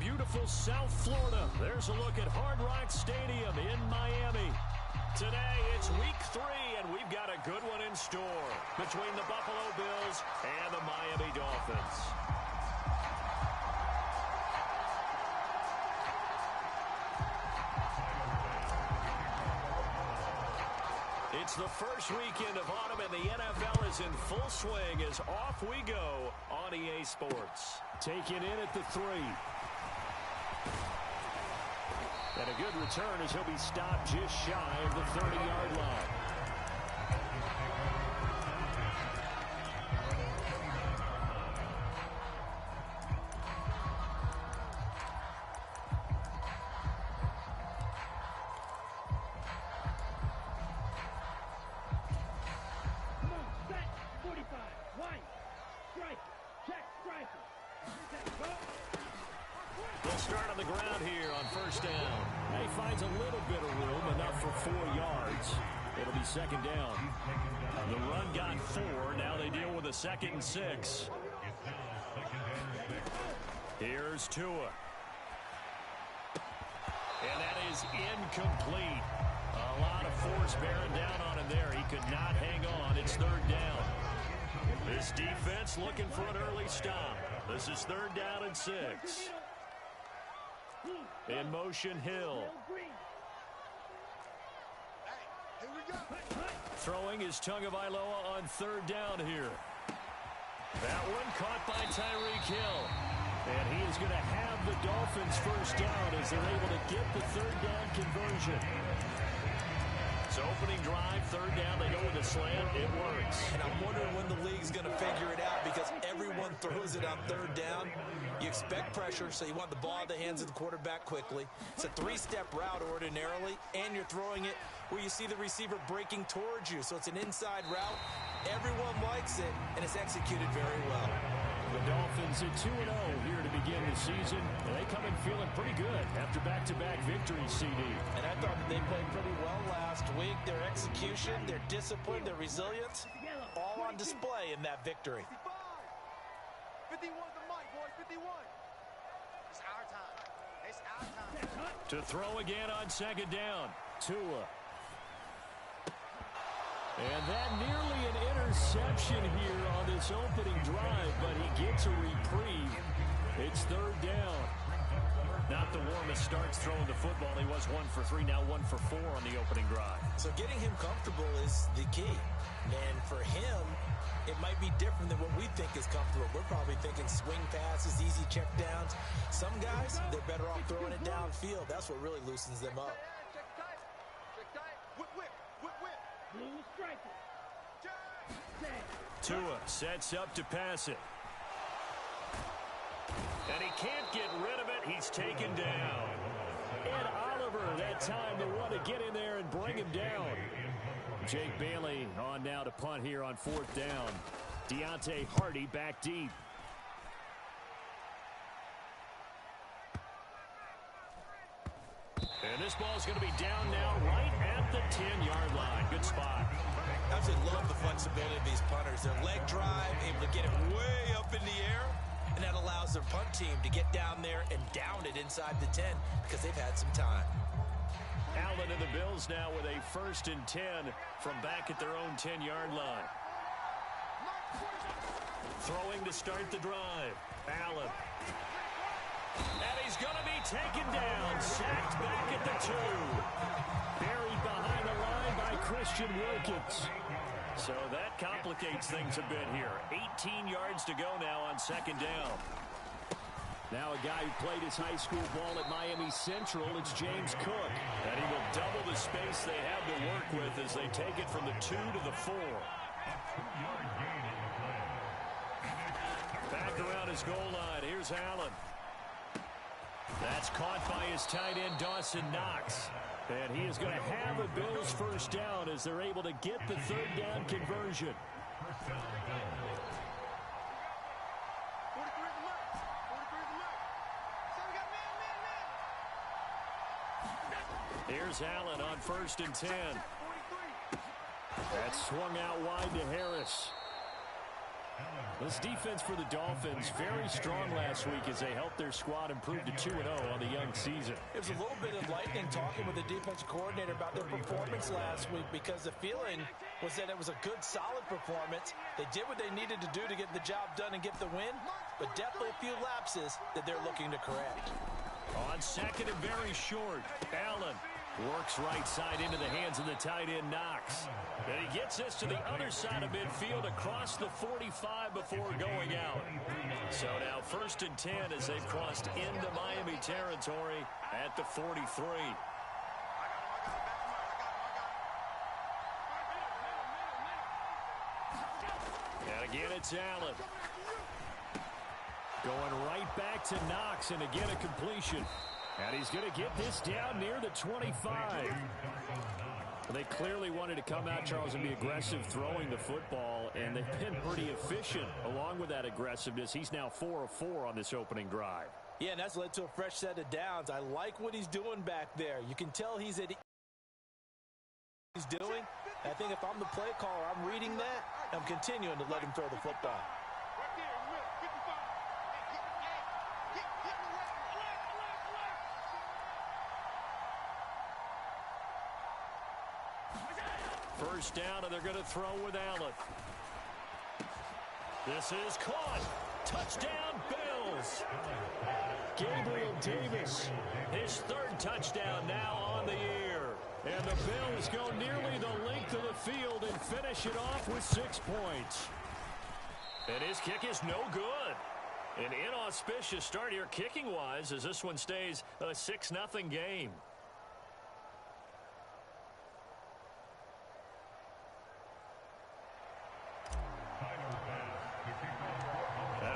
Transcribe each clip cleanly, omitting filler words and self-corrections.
beautiful South Florida. There's a look at Hard Rock Stadium in Miami. Today, it's week 3, and we've got a good one in store between the Buffalo Bills and the Miami Dolphins. It's the first weekend of autumn, and the NFL is in full swing as off we go on EA Sports. Taken in at the 3. And a good return as he'll be stopped just shy of the 30-yard line. They'll start on the ground here on first down. He finds a little bit of room, enough for 4 yards. It'll be second down. The run got 4. Now they deal with a 2nd and 6. Here's Tua. And that is incomplete. A lot of force bearing down on him there. He could not hang on. It's 3rd down. This defense looking for an early stop. This is 3rd down and 6. In motion, Hill. Throwing is Tagovailoa on 3rd down here. That one caught by Tyreek Hill. And he is going to have the Dolphins first down as they're able to get the 3rd down conversion. So opening drive, 3rd down, they go with a slant. It works. And I'm wondering when the league's going to figure it out because everyone throws it on 3rd down. You expect pressure, so you want the ball in the hands of the quarterback quickly. It's a 3-step route ordinarily, and you're throwing it where you see the receiver breaking towards you. So it's an inside route. Everyone likes it, and it's executed very well. The Dolphins at 2-0 here to begin the season. And they come in feeling pretty good after back-to-back victories, CD. And I thought they played pretty well last week. Their execution, their discipline, their resilience, all on display in that victory. 51 the mic, boys, 51. It's our time. It's our time. To throw again on 2nd down. Tua. And that nearly an interception here on this opening drive, but he gets a reprieve. It's 3rd down. Not the warmest starts throwing the football. He was 1 for 3, now 1 for 4 on the opening drive. So getting him comfortable is the key. And for him, it might be different than what we think is comfortable. We're probably thinking swing passes, easy check downs. Some guys, they're better off throwing it downfield. That's what really loosens them up. Check tight. Check tight. Whip, whip. Whip, whip. Blue striker. Tua sets up to pass it. And he can't get rid of it. He's taken down. And Oliver, that time they want to get in there and bring him down. Jake Bailey on now to punt here on 4th down. Deontay Hardy back deep. And this ball's going to be down now right at the 10-yard line. Good spot. I absolutely love the flexibility of these punters. Their leg drive, able to get it way up in the air, and that allows their punt team to get down there and down it inside the 10 because they've had some time. Allen and the Bills now with a 1st and 10 from back at their own 10-yard line. Throwing to start the drive. Allen. And he's going to be taken down. Sacked back at the 2. Buried behind the line by Christian Wilkins. So that complicates things a bit here. 18 yards to go now on 2nd down. Now a guy who played his high school ball at Miami Central, it's James Cook. And he will double the space they have to work with as they take it from the 2 to the 4. Back around his goal line. Here's Allen. That's caught by his tight end, Dawson Knox. And he is going to have a Bills first down as they're able to get the 3rd down conversion. Here's Allen on 1st and 10. That's swung out wide to Harris. This defense for the Dolphins, very strong last week as they helped their squad improve to 2-0 on the young season. It was a little bit enlightening talking with the defensive coordinator about their performance last week because the feeling was that it was a good, solid performance. They did what they needed to do to get the job done and get the win, but definitely a few lapses that they're looking to correct. On second and very short, Allen works right side into the hands of the tight end, Knox. And he gets this to the other side of midfield across the 45 before going out. So now 1st and 10 as they've crossed into Miami territory at the 43. And again, it's Allen. Going right back to Knox, and again a completion. And he's going to get this down near the 25. They clearly wanted to come out, Charles, and be aggressive throwing the football, and they've been pretty efficient along with that aggressiveness. He's now 4 of 4 on this opening drive. Yeah, and that's led to a fresh set of downs. I like what he's doing back there. You can tell he's doing. I think if I'm the play caller, I'm reading that. I'm continuing to let him throw the football. First down, and they're going to throw with Allen. This is caught. Touchdown, Bills. Gabriel Davis, his 3rd touchdown now on the year. And the Bills go nearly the length of the field and finish it off with 6 points. And his kick is no good. An inauspicious start here kicking-wise as this one stays a 6-0 game.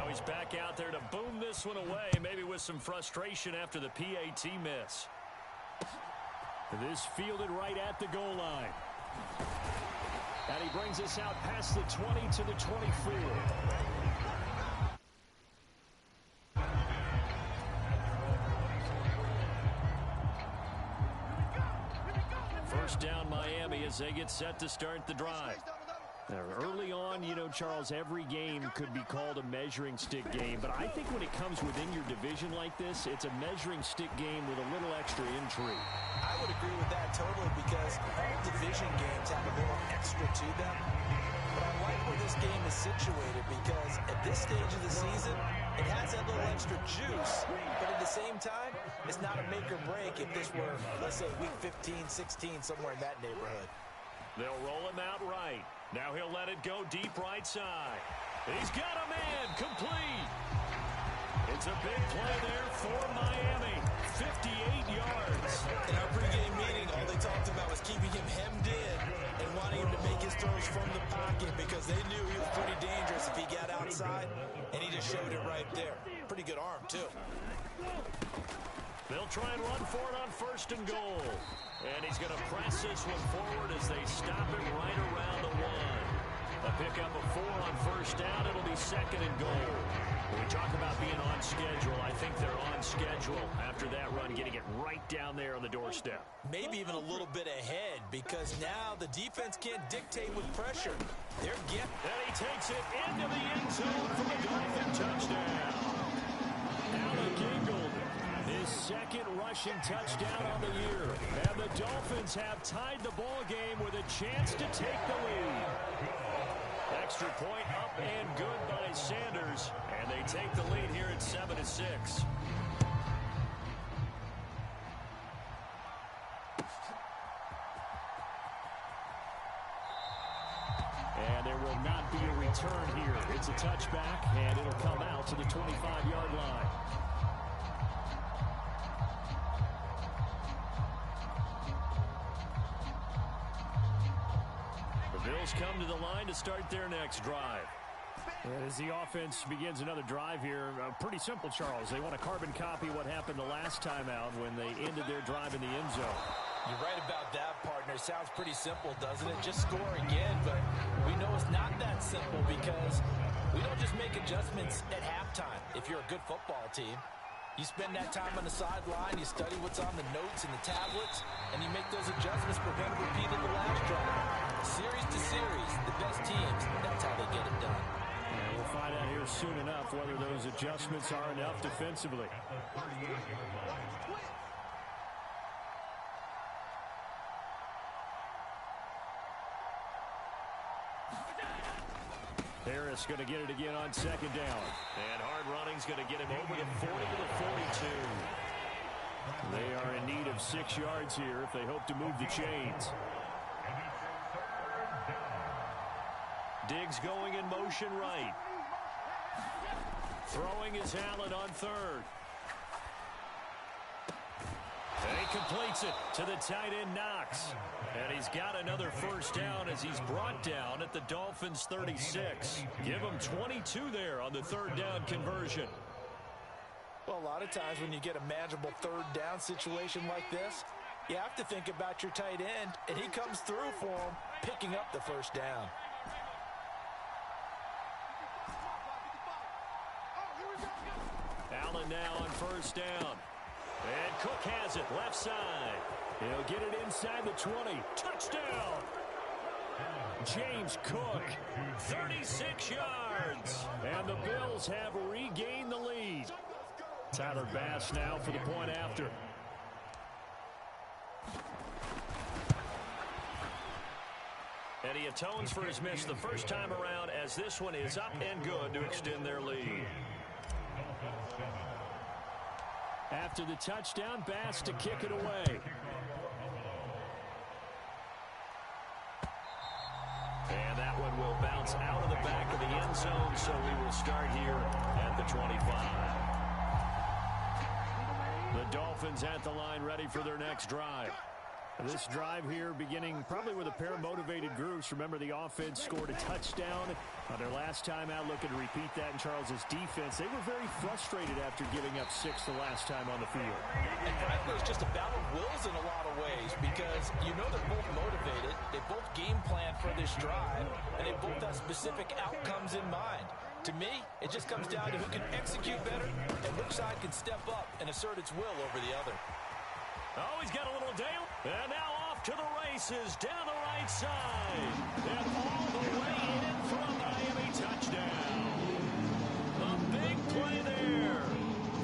He's back out there to boom this one away, maybe with some frustration after the PAT miss. This fielded right at the goal line. And he brings us out past the 20 to the 24. First down, Miami, as they get set to start the drive. Early on, you know, Charles, every game could be called a measuring stick game, but I think when it comes within your division like this, it's a measuring stick game with a little extra intrigue. I would agree with that totally because all division games have a little extra to them. But I like where this game is situated because at this stage of the season, it has that little extra juice, but at the same time, it's not a make or break if this were, let's say, week 15, 16, somewhere in that neighborhood. They'll roll him out right. Now he'll let it go deep right side. He's got a man, complete. It's a big play there for Miami. 58 yards. In our pregame meeting, all they talked about was keeping him hemmed in and wanting him to make his throws from the pocket because they knew he was pretty dangerous if he got outside, and he just showed it right there. Pretty good arm, too. They'll try and run for it on 1st and goal. And he's going to press this one forward as they stop him right around the 1. A pickup of 4 on 1st down. It'll be 2nd and goal. When we talk about being on schedule, I think they're on schedule after that run, getting it right down there on the doorstep. Maybe even a little bit ahead because now the defense can't dictate with pressure. They're getting. And he takes it into the end zone for the Dolphin touchdown. Allen Gingold. His 2nd rushing touchdown on the year. And the Dolphins have tied the ball game with a chance to take the lead. Extra point up and good by Sanders. And they take the lead here at 7-6. And there will not be a return here. It's a touchback, and it'll come out to the 25-yard line. Bills come to the line to start their next drive. As the offense begins another drive here, pretty simple, Charles. They want to carbon copy what happened the last time out when they ended their drive in the end zone. You're right about that, partner. Sounds pretty simple, doesn't it? Just score again, but we know it's not that simple because we don't just make adjustments at halftime if you're a good football team. You spend that time on the sideline, you study what's on the notes and the tablets, and you make those adjustments prevent a repeat of the last drive. Series to series, the best teams, that's how they get it done. And we'll find out here soon enough whether those adjustments are enough defensively. Harris going to get it again on second down. And hard running's going to get him over the 40 to the 42. They are in need of 6 yards here if they hope to move the chains. Diggs going in motion right. Throwing is Allen on third. And he completes it to the tight end Knox. And he's got another first down as he's brought down at the Dolphins 36. Give him 22 there on the third down conversion. Well, a lot of times when you get a manageable third down situation like this, you have to think about your tight end, and he comes through for him, picking up the first down. Allen now on first down. And Cook has it left side. He'll get it inside the 20. Touchdown! James Cook, 36 yards. And the Bills have regained the lead. Tyler Bass now for the point after. And he atones for his miss the first time around as this one is up and good to extend their lead. After the touchdown, Bass to kick it away. And that one will bounce out of the back of the end zone, so we will start here at the 25. The Dolphins at the line ready for their next drive. This drive here beginning probably with a pair of motivated groups. Remember, the offense scored a touchdown on their last time out. Looking to repeat that in Charles's defense. They were very frustrated after giving up 6 the last time on the field. And frankly, it's just a battle of wills in a lot of ways because you know they're both motivated. They both game plan for this drive, and they both have specific outcomes in mind. To me, it just comes down to who can execute better and which side can step up and assert its will over the other. Oh, he's got a little Dale. And now off to the races down the right side. And all the way in for a Miami touchdown. A big play there.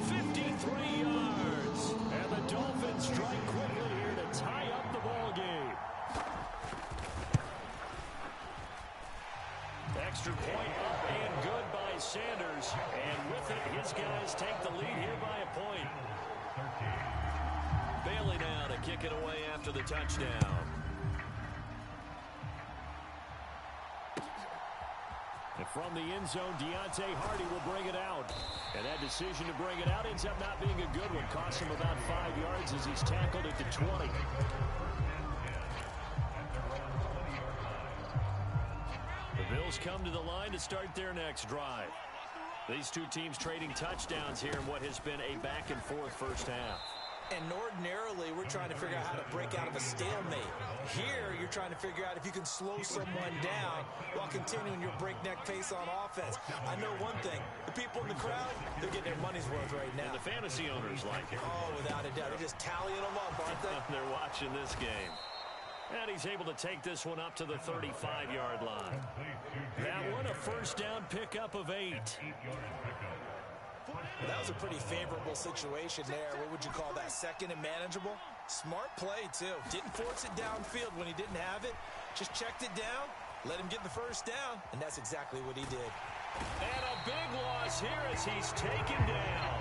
53 yards. And the Dolphins strike quickly here to tie up the ball game. Extra point up and good by Sanders. And with it, his guys take the lead here by a point. Bailey now to kick it away after the touchdown. And from the end zone, Deontay Hardy will bring it out. And that decision to bring it out ends up not being a good one. Costs him about 5 yards as he's tackled at the 20. The Bills come to the line to start their next drive. These two teams trading touchdowns here in what has been a back-and-forth first half. And ordinarily, we're trying to figure out how to break out of a stalemate. Here, you're trying to figure out if you can slow someone down while continuing your breakneck pace on offense. I know one thing. The people in the crowd, they're getting their money's worth right now. And the fantasy owners like it. Oh, without a doubt. They're just tallying them up, aren't they? They're watching this game. And he's able to take this one up to the 35-yard line. That one, a first down pickup of 8. Well, that was a pretty favorable situation there. What would you call that? Second and manageable? Smart play, too. Didn't force it downfield when he didn't have it. Just checked it down, let him get the first down, and that's exactly what he did. And a big loss here as he's taken down.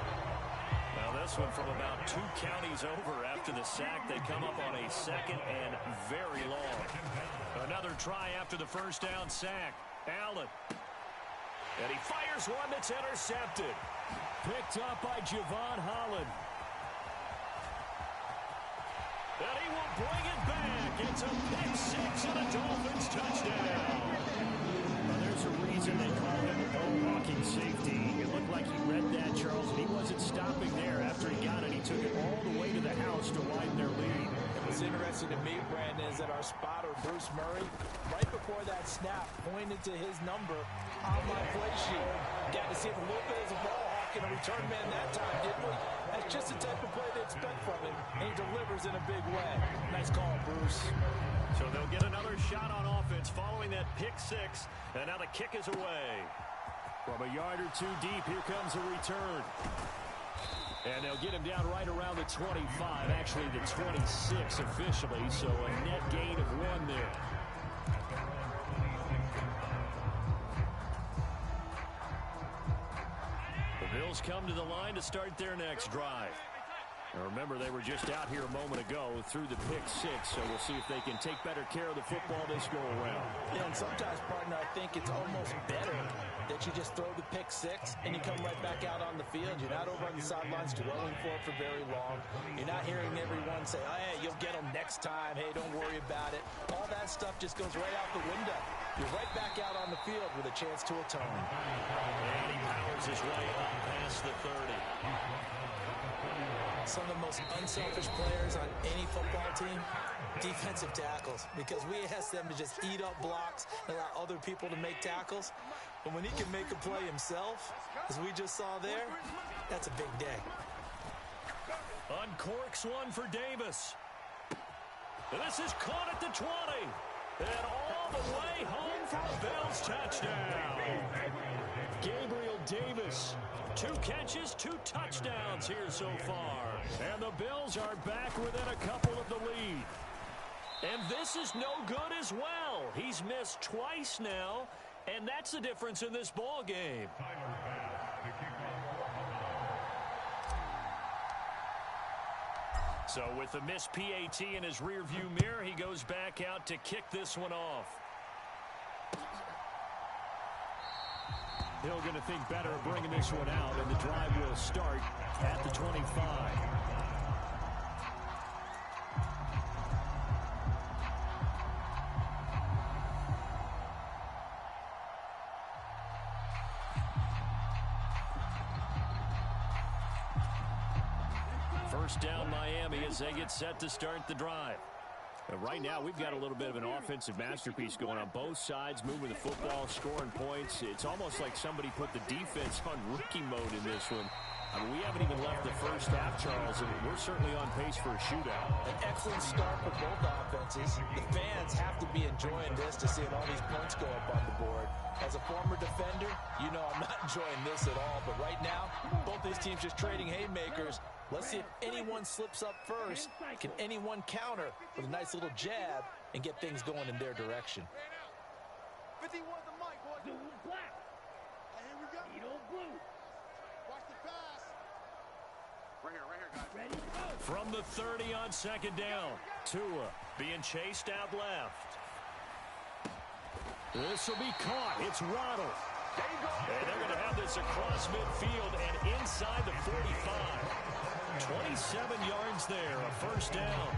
Now this one from about 2 counties over after the sack. They come up on a second and very long. Another try after the first down sack. Allen. And he fires one that's intercepted. Picked up by Javon Holland. And he will bring it back. It's a pick 6 and a Dolphins touchdown. Well, there's a reason they call him a ball-hawking safety. It looked like he read that, Charles, and he wasn't stopping there. After he got it, he took it all the way to the house to widen their lead. And what's interesting to me, Brandon, is that our spotter, Bruce Murray, right before that snap, pointed to his number on my play sheet. Got to see if Lopez a ball hawk and a return man that time, didn't we? That's just the type of play they expect from him, and he delivers in a big way. Nice call, Bruce. So they'll get another shot on offense following that pick 6, and now the kick is away. From a yard or two deep, here comes a return. And they'll get him down right around the 25, actually the 26 officially, so a net gain of 1 there. The Bills come to the line to start their next drive. Now remember, they were just out here a moment ago through the pick 6, so we'll see if they can take better care of the football this go-around. Yeah, and sometimes, partner, I think it's almost better that you just throw the pick 6 and you come right back out on the field. You're not over on the sidelines dwelling for very long. You're not hearing everyone say, oh, hey, you'll get them next time. Hey, don't worry about it. All that stuff just goes right out the window. You're right back out on the field with a chance to atone. And he powers his way up past the 30. Some of the most unselfish players on any football team, defensive tackles, because we ask them to just eat up blocks and allow other people to make tackles. But when he can make a play himself, as we just saw there, that's a big day. Uncorks one for Davis. And this is caught at the 20. And all the way home for a Bills touchdown. Gabriel Davis. 2 catches, 2 touchdowns here so far. And the Bills are back within a couple of the lead. And this is no good as well. He's missed twice now, and that's the difference in this ball game. So with the missed PAT in his rearview mirror, he goes back out to kick this one off. Hill going to think better of bringing this one out, and the drive will start at the 25. First down Miami as they get set to start the drive. Right now, we've got a little bit of an offensive masterpiece going on both sides, moving the football, scoring points. It's almost like somebody put the defense on rookie mode in this one. I mean, we haven't even left the first half, Charles, and we're certainly on pace for a shootout. An excellent start for both offenses. The fans have to be enjoying this to seeing all these points go up on the board. As a former defender, you know I'm not enjoying this at all. But right now, both these teams just trading haymakers. Let's see if anyone slips up first. Can anyone counter with a nice little jab and get things going in their direction? 51 the mic, boys. Here we go. Blue. Watch the pass. Right here, guys. Ready, go. From the 30 on second down, Tua being chased out left. This will be caught. It's Waddle. And they're going to have this across midfield and inside the 45. 27 yards there, a first down.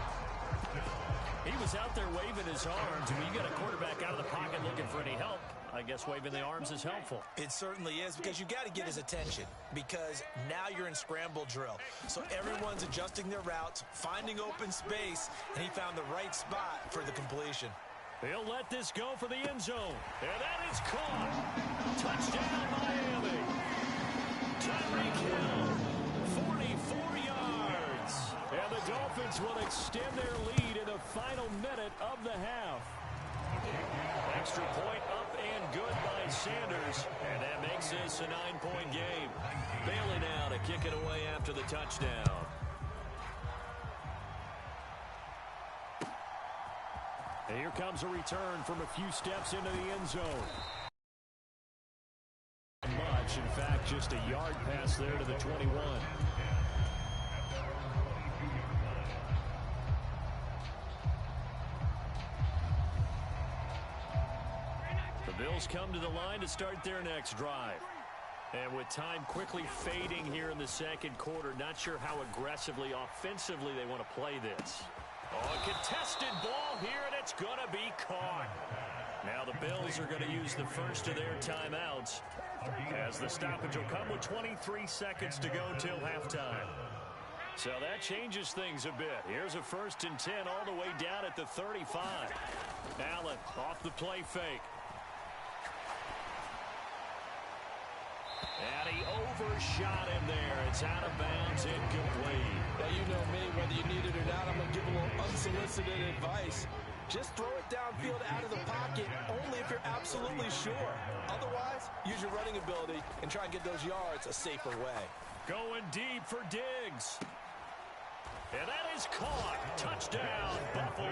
He was out there waving his arms. When you got a quarterback out of the pocket looking for any help, I guess waving the arms is helpful. It certainly is, because you got to get his attention, because now you're in scramble drill. So everyone's adjusting their routes, finding open space, and he found the right spot for the completion. He'll let this go for the end zone. And that is caught. Touchdown, Miami. Tyreek Hill, 44 yards. And the Dolphins will extend their lead in the final minute of the half. Extra point up and good by Sanders. And that makes this a 9-point game. Bailey now to kick it away after the touchdown. And here comes a return from a few steps into the end zone. Much, in fact, just a yard pass there to the 21. The Bills come to the line to start their next drive. And with time quickly fading here in the second quarter, not sure how aggressively, offensively they want to play this. Oh, a contested ball here, and it's going to be caught. Now the Bills are going to use the first of their timeouts, as the stoppage will come with 23 seconds to go till halftime. So that changes things a bit. Here's a 1st and 10 all the way down at the 35. Allen off the play fake. And he overshot him there. It's out of bounds, incomplete. Now, you know me, whether you need it or not, I'm going to give a little unsolicited advice. Just throw it downfield out of the pocket only if you're absolutely sure. Otherwise, use your running ability and try and get those yards a safer way. Going deep for Diggs. And that is caught. Touchdown, Buffalo.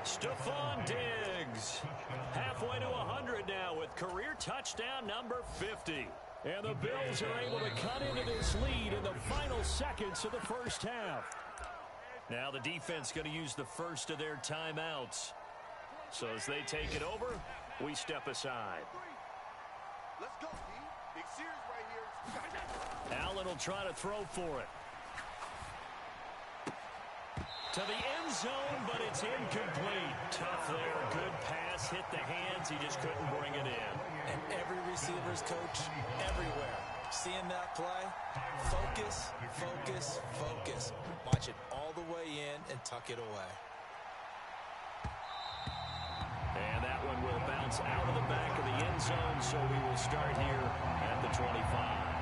Stephon Diggs. Halfway to 100 now with career touchdown number 50. And the Bills are able to cut into this lead in the final seconds of the first half. Now the defense going to use the first of their timeouts. So as they take it over, we step aside. Let's go, D. Big series right here. Allen will try to throw for it. To the end zone, but it's incomplete. Tough there. Good pass. Hit the hands. He just couldn't bring it in. And every receiver's coach everywhere. Seeing that play, focus, focus, focus. Watch it all the way in and tuck it away. And that one will bounce out of the back of the end zone, so we will start here at the 25.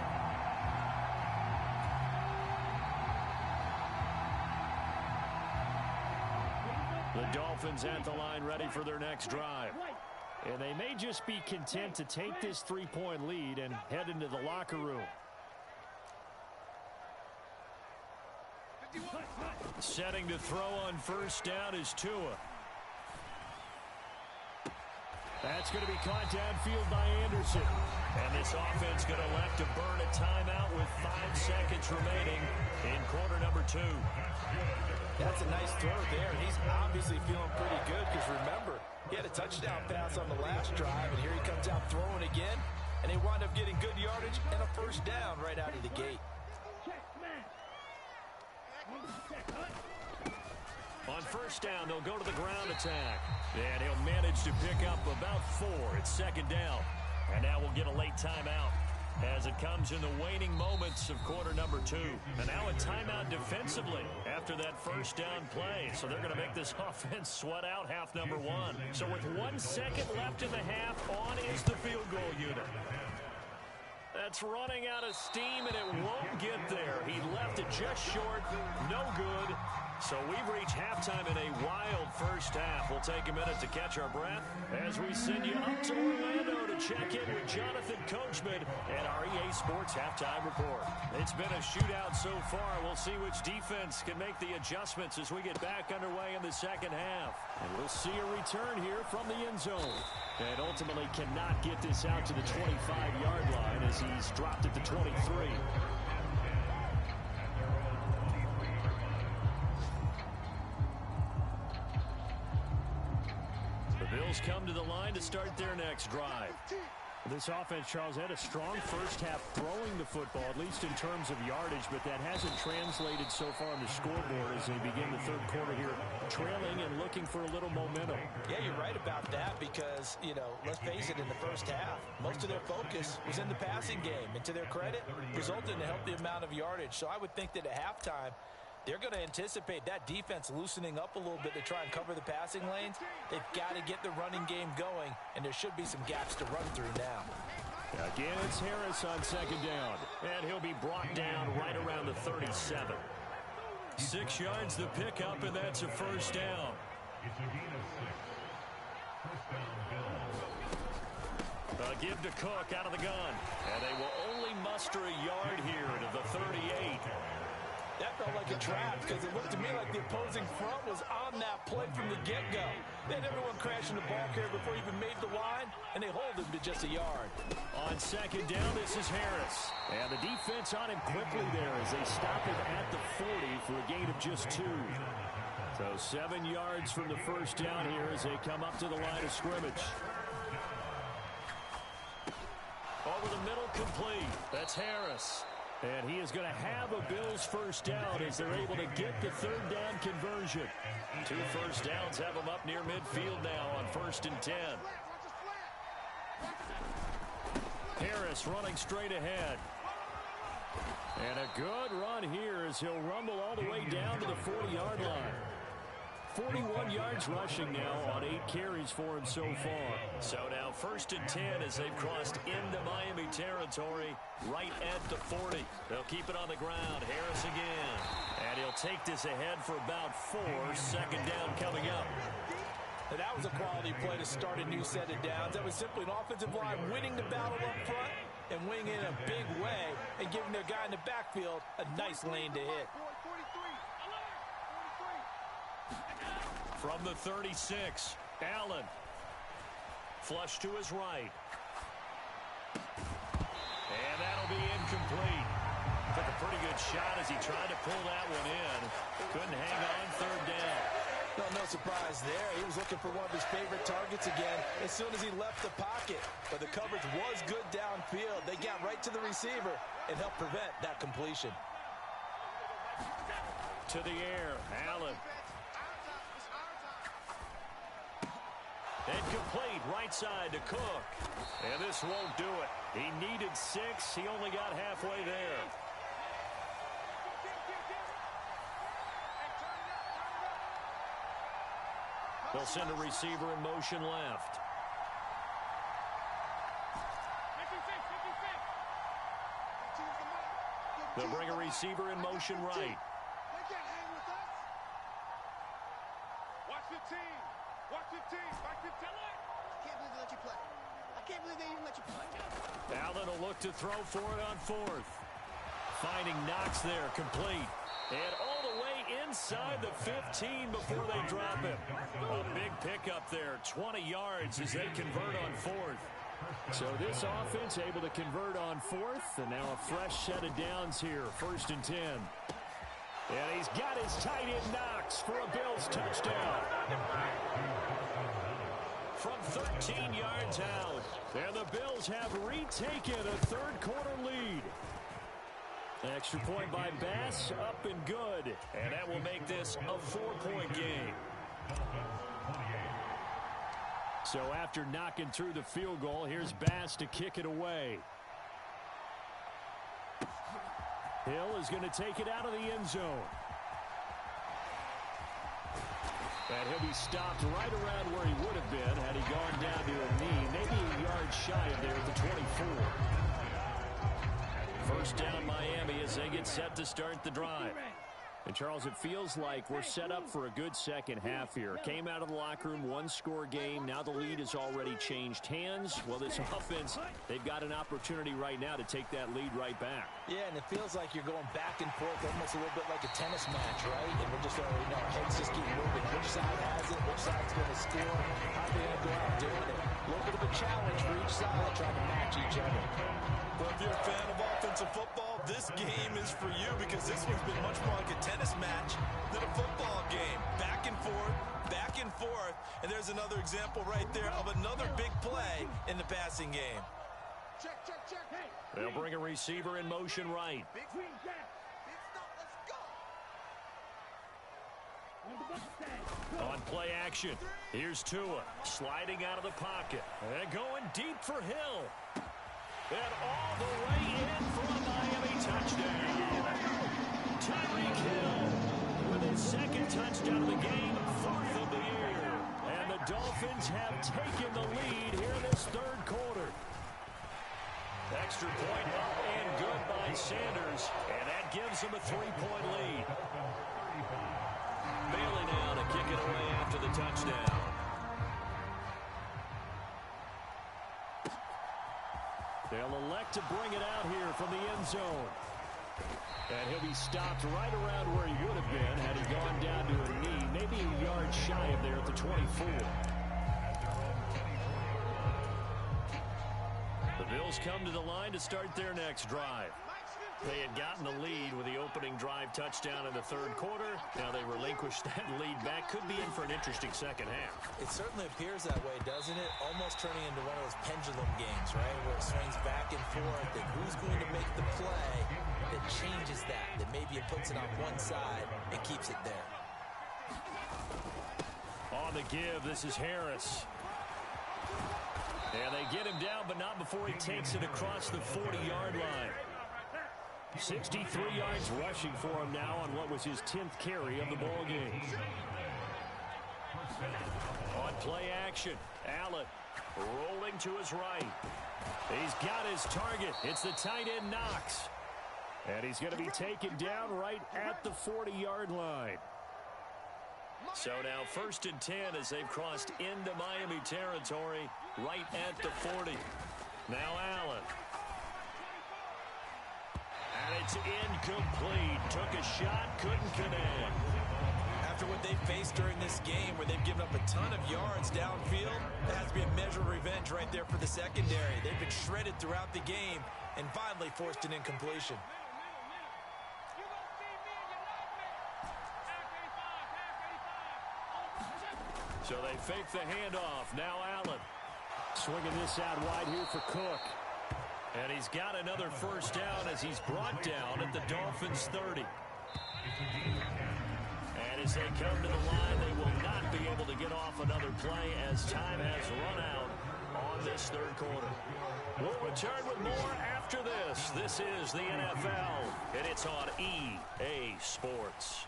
The Dolphins at the line ready for their next drive. And they may just be content to take this 3-point lead and head into the locker room. Setting to throw on first down is Tua. That's going to be caught downfield by Anderson. And this offense going to elect to burn a timeout with 5 seconds remaining in quarter number 2. That's a nice throw there, and he's obviously feeling pretty good because remember, he had a touchdown pass on the last drive, and here he comes out throwing again, and they wind up getting good yardage and a first down right out of the gate. On first down, they'll go to the ground attack. And he'll manage to pick up about 4. It's second down. And now we'll get a late timeout as it comes in the waning moments of quarter number 2. And now a timeout defensively after that first down play. So they're going to make this offense sweat out half number 1. So with 1 second left in the half, on is the field goal unit. That's running out of steam, and it won't get there. He left it just short. No good. So we've reached halftime in a wild first half. We'll take a minute to catch our breath as we send you up to Orlando to check in with Jonathan Coachman and our EA Sports Halftime Report. It's been a shootout so far. We'll see which defense can make the adjustments as we get back underway in the second half. And we'll see a return here from the end zone. And ultimately cannot get this out to the 25-yard line as he's dropped at the 23. The Bills come to the line to start their next drive. This offense, Charles, had a strong first half throwing the football, at least in terms of yardage, but that hasn't translated so far on the scoreboard as they begin the third quarter here, trailing and looking for a little momentum. Yeah, you're right about that because, you know, let's face it, in the first half, most of their focus was in the passing game, and to their credit, resulted in a healthy amount of yardage. So I would think that at halftime, they're going to anticipate that defense loosening up a little bit to try and cover the passing lanes. They've got to get the running game going, and there should be some gaps to run through now. Again, it's Harris on second down, and he'll be brought down right around the 37. 6 yards the pickup, and that's a first down. Give to Cook out of the gun, and they will only muster a yard here to the 38. That felt like a trap because it looked to me like the opposing front was on that play from the get-go. They had everyone crashing the ball carrier before he even made the line, and they hold him to just a yard. On second down, this is Harris. And the defense on him quickly there as they stop him at the 40 for a gain of just 2. So 7 yards from the first down here as they come up to the line of scrimmage. Over the middle, complete. That's Harris. And he is going to have a Bills first down as they're able to get the third down conversion. 2 first downs have them up near midfield now on 1st and 10. Harris running straight ahead. And a good run here as he'll rumble all the way down to the 40-yard line. 41 yards rushing now on 8 carries for him so far. So now 1st and 10 as they've crossed into Miami territory right at the 40. They'll keep it on the ground. Harris again. And he'll take this ahead for about 4. 2nd down coming up. And that was a quality play to start a new set of downs. That was simply an offensive line winning the battle up front and winning in a big way and giving their guy in the backfield a nice lane to hit. From the 36, Allen. Flush to his right. And that'll be incomplete. Took a pretty good shot as he tried to pull that one in. Couldn't hang on 3rd down. No surprise there. He was looking for one of his favorite targets again as soon as he left the pocket. But the coverage was good downfield. They got right to the receiver and helped prevent that completion. To the air, Allen. And complete right side to Cook. And this won't do it. He needed 6. He only got halfway there. They'll send a receiver in motion left. They'll bring a receiver in motion right. Watch 15. Watch 15. Back 15. I can't believe they let you play. I can't believe they even let you play. Allen will look to throw for it on 4th. Finding Knox there, complete. And all the way inside the 15 before they drop him. A big pickup there, 20 yards as they convert on 4th. So this offense able to convert on 4th, and now a fresh set of downs here, 1st and 10. And he's got his tight end Knox for a Bills touchdown. From 13 yards out, and the Bills have retaken a 3rd quarter lead. Extra point by Bass, up and good. And that will make this a 4-point game. So after knocking through the field goal, here's Bass to kick it away. Hill is going to take it out of the end zone. And he'll be stopped right around where he would have been had he gone down to a knee, maybe a yard shy of there at the 24. 1st down Miami as they get set to start the drive. And Charles, it feels like we're set up for a good second half here. Came out of the locker room, 1-score game. Now the lead has already changed hands. Well, this offense, they've got an opportunity right now to take that lead right back. Yeah, and it feels like you're going back and forth almost a little bit like a tennis match, right? And we're just already know our heads just keep moving. Which side has it? Which side's going to score? How are they going to go out doing it? A little bit of a challenge for each side trying to match each other. Well, if you're a fan of offensive football, this game is for you because this one's been much more like a tennis match than a football game. Back and forth, and there's another example right there of another big play in the passing game. Check. Hey. They'll bring a receiver in motion right. Big screen, Jack. Big stop. Let's go. On play action, here's Tua sliding out of the pocket and going deep for Hill. And all the way in for a Miami touchdown. Tyreek Hill with his 2nd touchdown of the game, 4th of the year. And the Dolphins have taken the lead here in this 3rd quarter. Extra point up and good by Sanders. And that gives him a 3-point lead. Bailey now to kick it away after the touchdown. They'll elect to bring it out here from the end zone. And he'll be stopped right around where he would have been had he gone down to a knee, maybe a yard shy of there at the 24. The Bills come to the line to start their next drive. They had gotten the lead with the opening drive touchdown in the 3rd quarter. Now they relinquished that lead back. Could be in for an interesting second half. It certainly appears that way, doesn't it? Almost turning into one of those pendulum games, right? Where it swings back and forth. And who's going to make the play that changes that? That maybe it puts it on one side and keeps it there. On the give, this is Harris. And they get him down, but not before he takes it across the 40-yard line. 63 yards rushing for him now on what was his 10th carry of the ball game. On play action, Allen rolling to his right. He's got his target. It's the tight end Knox. And he's going to be taken down right at the 40-yard line. So now 1st and 10 as they've crossed into Miami territory right at the 40. Now Allen. And it's incomplete. Took a shot, couldn't connect. After what they faced during this game where they've given up a ton of yards downfield, that has to be a measure of revenge right there for the secondary. They've been shredded throughout the game and finally forced an incompletion. So they fake the handoff. Now Allen. Swinging this out wide here for Cook. And he's got another first down as he's brought down at the Dolphins' 30. And as they come to the line, they will not be able to get off another play as time has run out on this third quarter. We'll return with more after this. This is the NFL, and it's on EA Sports.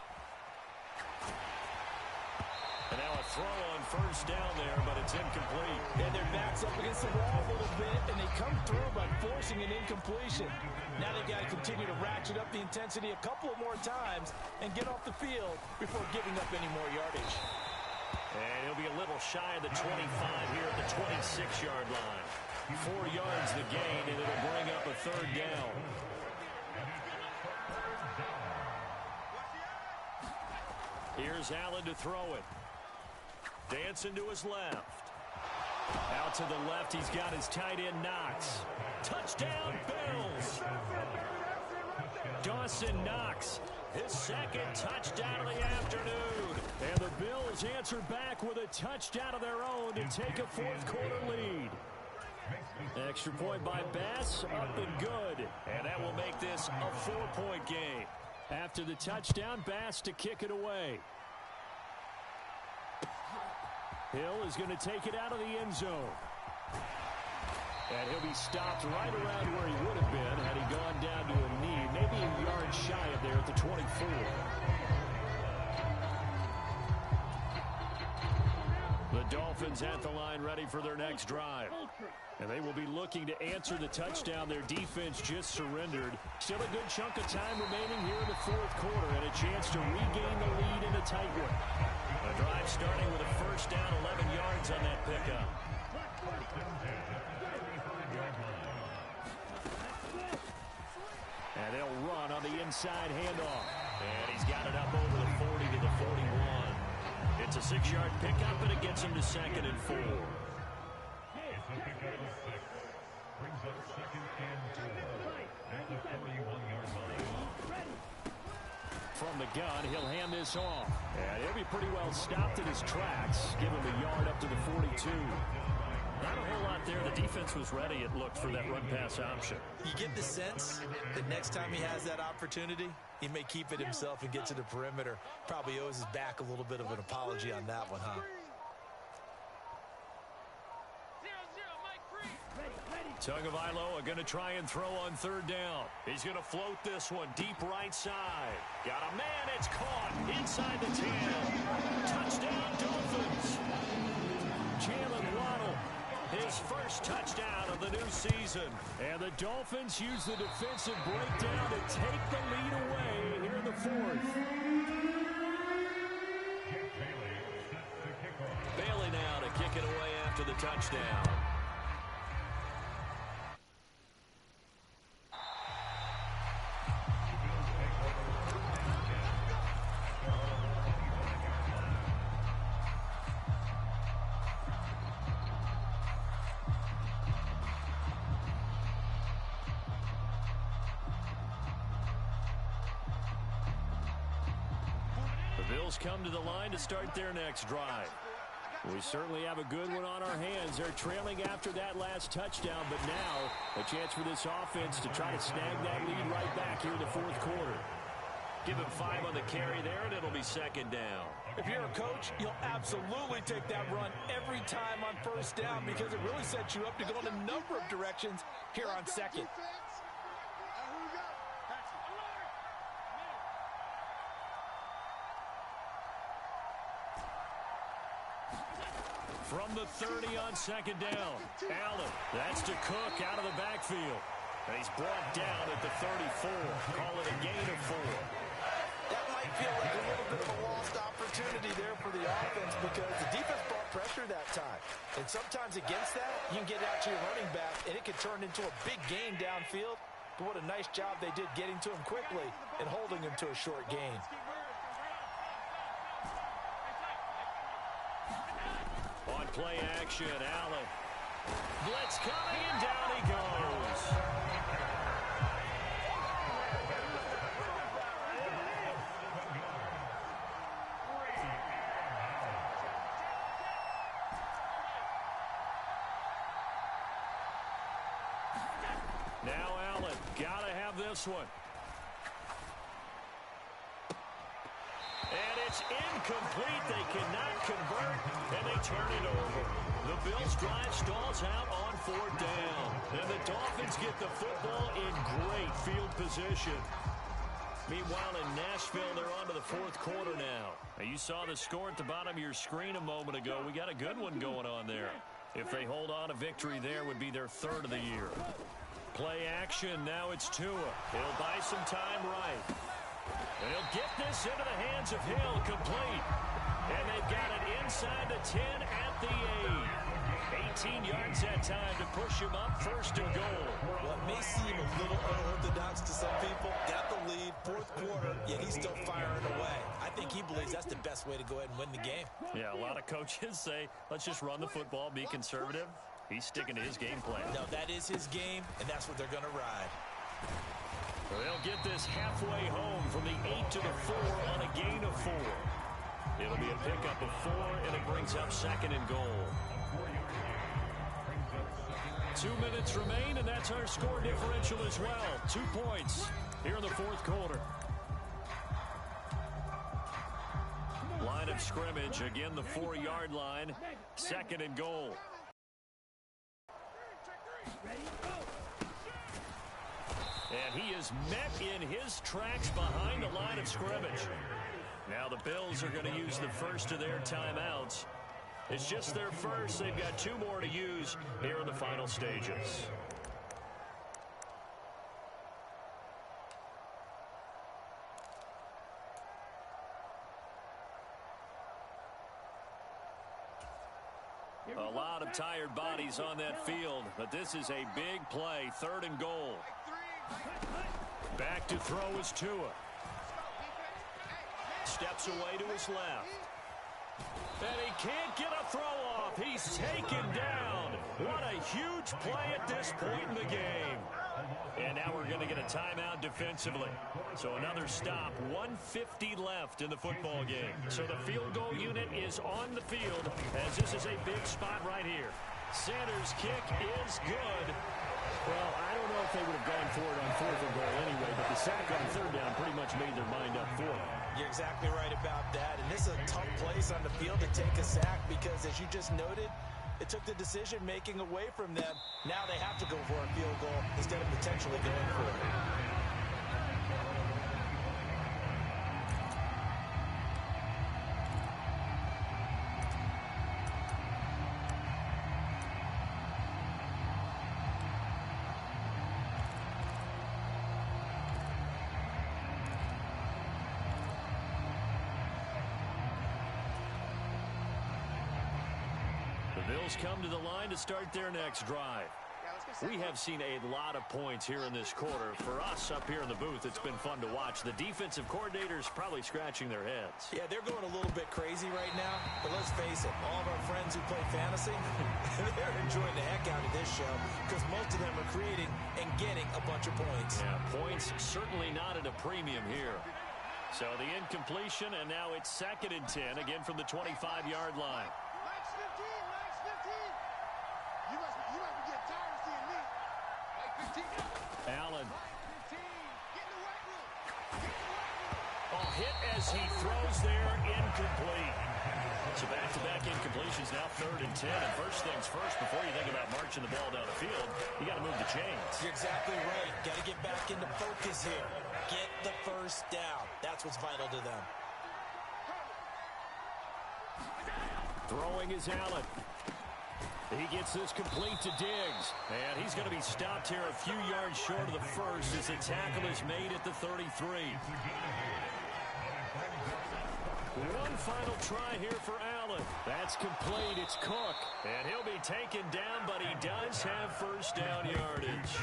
And now a throw on first down there, but it's incomplete. And their back's up against the wall a little bit, and they come through by forcing an incompletion. Now they've got to continue to ratchet up the intensity a couple of more times and get off the field before giving up any more yardage. And he'll be a little shy of the 25 here at the 26-yard line. 4 yards the gain, and it'll bring up a third down. Here's Allen to throw it. Dancing to his left. Out to the left, he's got his tight end Knox. Touchdown, Bills! Dawson Knox, his second touchdown of the afternoon. And the Bills answer back with a touchdown of their own to take a fourth-quarter lead. Extra point by Bass, up and good. And that will make this a 4-point game. After the touchdown, Bass to kick it away. Hill is going to take it out of the end zone. And he'll be stopped right around where he would have been had he gone down to a knee, maybe a yard shy of there at the 24. The Dolphins at the line ready for their next drive. And they will be looking to answer the touchdown their defense just surrendered. Still a good chunk of time remaining here in the fourth quarter and a chance to regain the lead in a tight one. A drive starting with a first down, 11 yards on that pickup. And they'll run on the inside handoff. And he's got it up over the 40 to the 41. It's a 6-yard pickup, and it gets him to 2nd and 4. Brings up 2nd and 4 at the 41-yard line. From the gun, he'll hand this off. And he'll be pretty well stopped in his tracks. Give him a yard up to the 42. Not a whole lot there. The defense was ready, it looked, for that run-pass option. You get the sense that next time he has that opportunity, he may keep it himself and get to the perimeter. Probably owes his back a little bit of an apology on that one, huh? Tagovailoa going to try and throw on 3rd down. He's going to float this one deep right side. Got a man, it's caught inside the 10. Touchdown, Dolphins. Jalen Waddle, his first touchdown of the new season. And the Dolphins use the defensive breakdown to take the lead away here in the 4th. Bailey now to kick it away after the touchdown. Bills come to the line to start their next drive. We certainly have a good one on our hands. They're trailing after that last touchdown, but now a chance for this offense to try to snag that lead right back here in the 4th quarter. Give him 5 on the carry there, and it'll be 2nd down. If you're a coach, you'll absolutely take that run every time on 1st down because it really sets you up to go in a number of directions here on 2nd. From the 30 on second down. Allen, that's to Cook out of the backfield. And he's brought down at the 34. Call it a gain of 4. That might feel like a little bit of a lost opportunity there for the offense because the defense brought pressure that time. And sometimes against that, you can get out to your running back, and it can turn into a big gain downfield. But what a nice job they did getting to him quickly and holding him to a short gain. On play action, Allen. Blitz coming, and down he goes. Now Allen, gotta have this one. And it's incomplete. They cannot convert, and they turn it over. The Bills' drive stalls out on 4th down. And the Dolphins get the football in great field position. Meanwhile, in Nashville, they're on to the 4th quarter now. You saw the score at the bottom of your screen a moment ago. We got a good one going on there. If they hold on, a victory there would be their 3rd of the year. Play action. Now it's Tua. He'll buy some time right. And he'll get this into the hands of Hill, complete. And they've got it inside the 10 at the 8. 18 yards that time to push him up 1st and goal. Well, it may seem a little unorthodox to some people. Got the lead, 4th quarter, yet he's still firing away. I think he believes that's the best way to go ahead and win the game. Yeah, a lot of coaches say, let's just run the football, be conservative. He's sticking to his game plan. No, that is his game, and that's what they're going to ride. They'll get this halfway home from the 8 to the 4 on a gain of 4. It'll be a pickup of 4, and it brings up 2nd and goal. 2 minutes remain, and that's our score differential as well. 2 points here in the 4th quarter. Line of scrimmage, again the 4-yard line. 2nd and goal. And he is met in his tracks behind the line of scrimmage. Now the Bills are going to use the first of their timeouts. It's just their first. They've got 2 more to use here in the final stages. A lot of tired bodies on that field, but this is a big play. 3rd and goal. Back to throw is Tua. Steps away to his left. And he can't get a throw off. He's taken down. What a huge play at this point in the game. And now we're going to get a timeout defensively. So another stop. 1:50 left in the football game. So the field goal unit is on the field as this is a big spot right here. Sanders' kick is good. Well, I don't know if they would have gone for it on 4th and goal anyway, but the sack on 3rd down pretty much made their mind up for it. You're exactly right about that. And this is a tough place on the field to take a sack because, as you just noted, it took the decision-making away from them. Now they have to go for a field goal instead of potentially going for it. Bills come to the line to start their next drive. We have seen a lot of points here in this quarter. For us up here in the booth, it's been fun to watch. The defensive coordinators probably scratching their heads. Yeah, they're going a little bit crazy right now. But let's face it, all of our friends who play fantasy, they're enjoying the heck out of this show because most of them are creating and getting a bunch of points. Yeah, points certainly not at a premium here. So the incompletion, and now it's 2nd and 10, again from the 25-yard line. Allen. Oh, hit as he throws there, incomplete. So back-to-back incompletions, now 3rd and 10. And first things first, before you think about marching the ball down the field, you got to move the chains. You're exactly right. Got to get back into focus here. Get the first down. That's what's vital to them. Throwing is Allen. He gets this complete to Diggs. And he's going to be stopped here a few yards short of the first as the tackle is made at the 33. One final try here for Allen. That's complete. It's Cook. And he'll be taken down, but he does have first down yardage.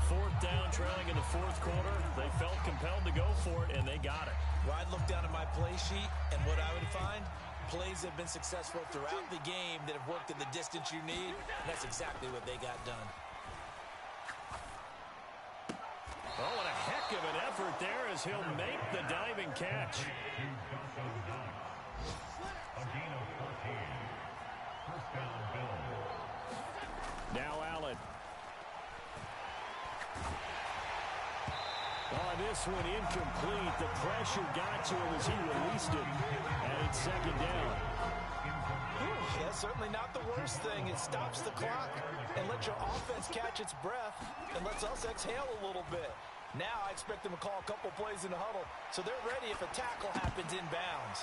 Fourth down, trailing in the fourth quarter. They felt compelled to go for it, and they got it. Well, I'd look down at my play sheet, and what I would find, plays have been successful throughout the game that have worked in the distance you need, and that's exactly what they got done. Oh, and a heck of an effort there as he'll make the diving catch. Now Allen. Oh, this one incomplete. The pressure got to him as he released it. And it's second down. That's certainly not the worst thing. It stops the clock and lets your offense catch its breath and lets us exhale a little bit. Now I expect them to call a couple plays in the huddle so they're ready if a tackle happens inbounds.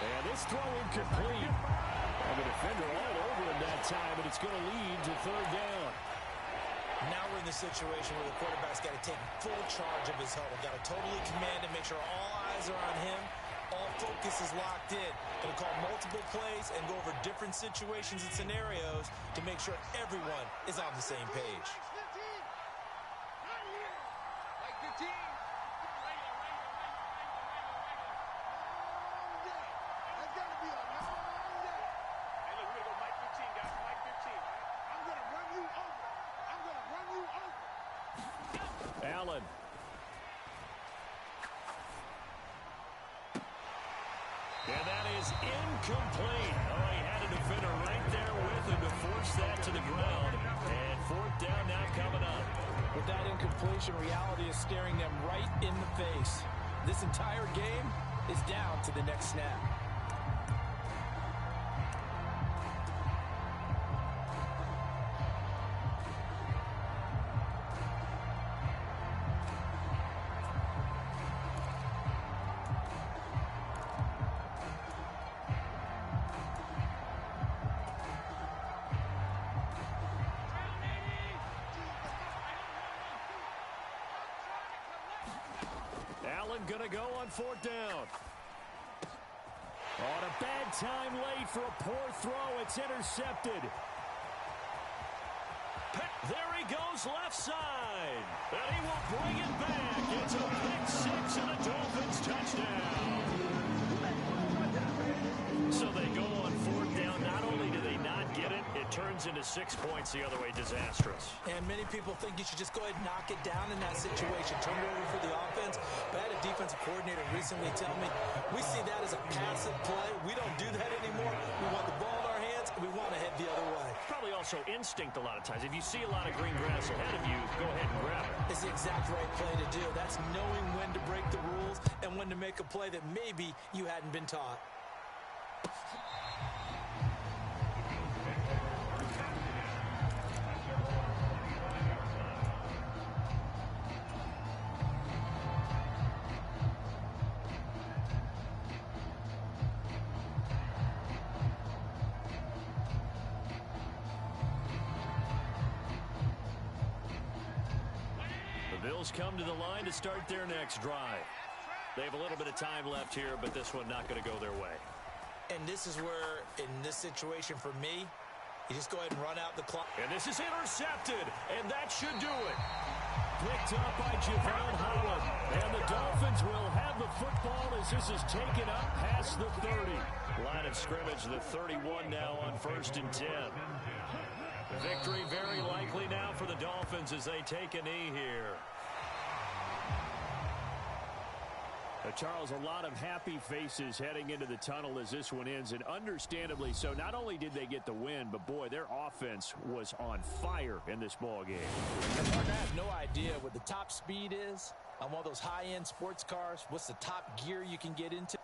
And this throw incomplete. And the defender all over him that time, and it's going to lead to third down. Now we're in the situation where the quarterback's got to take full charge of his huddle. Got to totally command and make sure all eyes are on him. All focus is locked in. Going to call multiple plays and go over different situations and scenarios to make sure everyone is on the same page. Allen. And that is incomplete. Oh, he had a defender right there with him to force that to the ground. And fourth down now coming up. With that incompletion, reality is staring them right in the face. This entire game is down to the next snap. Allen going to go on fourth down. On a bad time late for a poor throw. It's intercepted. There he goes left side. And he will bring it back. It's a pick six and a Dolphins touchdown. So they go on fourth down. Not only do they not get it, it turns into 6 points the other way. Disastrous. And many people think you should just go ahead and knock it down in that situation. Turn it over for the offense. But I had a defensive coordinator recently tell me, we see that as a passive play. We don't do that anymore. We want the ball in our hands, and we want to head the other way. Probably also instinct a lot of times. If you see a lot of green grass ahead of you, go ahead and grab it. It's the exact right play to do. That's knowing when to break the rules and when to make a play that maybe you hadn't been taught. Bills come to the line to start their next drive. They have a little bit of time left here, but this one not going to go their way. And this is where, in this situation for me, you just go ahead and run out the clock. And this is intercepted, and that should do it. Picked up by Javon Holland. And the Dolphins will have the football as this is taken up past the 30. Line of scrimmage, the 31 now on 1st and 10. Victory very likely now for the Dolphins as they take a knee here. Charles, a lot of happy faces heading into the tunnel as this one ends, and understandably so. Not only did they get the win, but boy, their offense was on fire in this ball game. I have no idea what the top speed is on one of those high-end sports cars. What's the top gear you can get into?